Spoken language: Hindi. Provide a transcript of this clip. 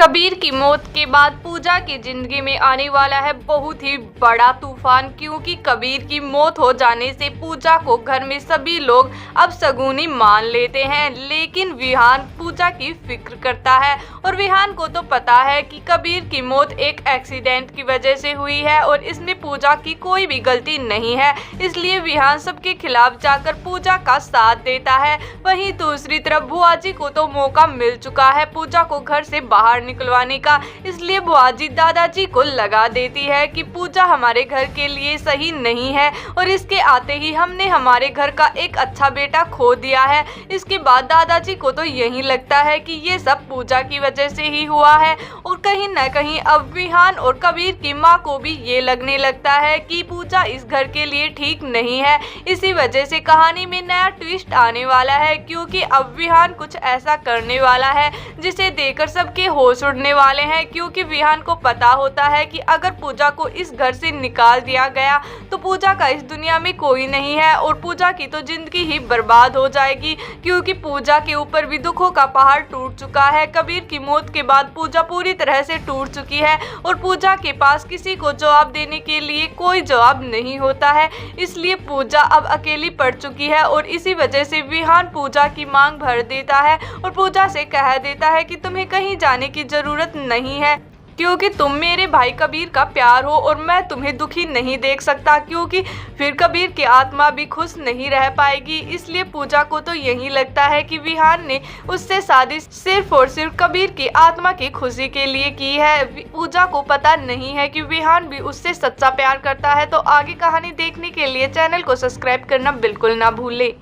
कबीर की मौत के बाद पूजा की जिंदगी में आने वाला है बहुत ही बड़ा तूफान, क्योंकि कबीर की मौत हो जाने से पूजा को घर में सभी लोग अब सगुनी मान लेते हैं। लेकिन विहान पूजा की फिक्र करता है और विहान को तो पता है कि कबीर की मौत एक एक्सीडेंट की वजह से हुई है और इसमें पूजा की कोई भी गलती नहीं है। इसलिए विहान सबके खिलाफ जाकर पूजा का साथ देता है। वहीं दूसरी तरफ बुआ जी को तो मौका मिल चुका है पूजा को घर से बाहर निकलवाने का, इसलिए बुआ जी दादाजी को लगा देती है कि पूजा हमारे घर के लिए सही नहीं है और इसके आते ही हमने हमारे घर का एक अच्छा बेटा खो दिया है। इसके बाद दादाजी को तो यही लगता है कि ये सब पूजा की वजह से ही हुआ है और कहीं न कहीं अब विहान और कबीर की माँ को भी ये लगने लगता है कि पूजा इस घर के लिए ठीक नहीं है। इसी वजह से कहानी में नया ट्विस्ट आने वाला है, क्योंकि अब विहान कुछ ऐसा करने वाला है जिसे देखकर सबके होश उड़ने वाले हैं। क्योंकि विहान को पता होता है कि अगर पूजा को इस घर से निकाल दिया गया तो पूजा का इस दुनिया में कोई नहीं है और पूजा की तो जिंदगी ही बर्बाद हो जाएगी, क्योंकि पूजा के ऊपर भी दुखों का पहाड़ टूट चुका है। कबीर की मौत के बाद पूजा पूरी तरह से टूट चुकी है और पूजा के पास किसी को जवाब देने के लिए कोई जवाब नहीं होता है। इसलिए पूजा अब अकेली पड़ चुकी है और इसी वजह से विहान पूजा की मांग भर देता है और पूजा से कह देता है कि तुम्हें कहीं जाने की जरूरत नहीं है, क्योंकि तुम मेरे भाई कबीर का प्यार हो और मैं तुम्हें दुखी नहीं देख सकता, क्योंकि फिर कबीर की आत्मा भी खुश नहीं रह पाएगी। इसलिए पूजा को तो यही लगता है कि विहान ने उससे शादी सिर्फ और सिर्फ कबीर की आत्मा की खुशी के लिए की है। पूजा को पता नहीं है कि विहान भी उससे सच्चा प्यार करता है। तो आगे कहानी देखने के लिए चैनल को सब्सक्राइब करना बिल्कुल ना भूले।